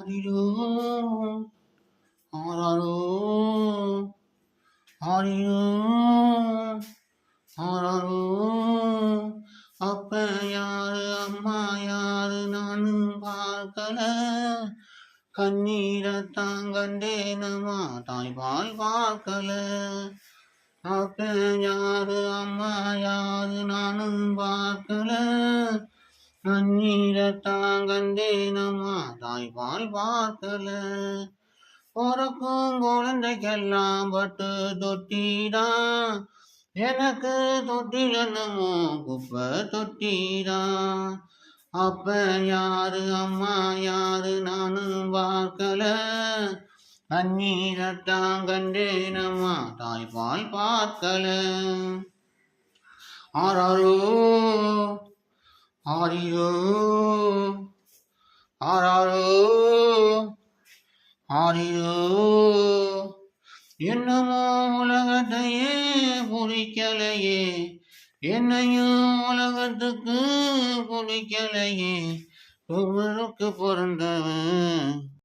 ஆரிரோ ஆராரோ ஆரிரோ ஆராரோ அப்ப யாரு அம்மா யாரு நானும் பார்க்கல கண்ணீரத்தான் கண்டேனம்மா தாய்பால் பார்க்கல அப்ப யாரு அம்மா யாரு நானும் பார்க்கல கண்ணீரத்தான் கண்டேனம்மா தாய்பால் பார்க்கல பிறக்கும் குழந்தைக்கெல்லாம் பட்டு தொட்டிதான் எனக்கு தொட்டில் என்னமோ குப்பை தொட்டிதான் அப்ப யாரு அம்மா யாரு நானும் பார்க்கல கண்ணீரத்தான் கண்டேனம்மா தாய்பால் பார்க்கல ஆராரோ ஆரிரோ ஆராரோ ஆரிரோ என்னமோ உலகத்தையே புரிக்கலையே என்னையும் உலகத்துக்கு புரிக்கலையே ஒருவருக்கு பிறந்தவன்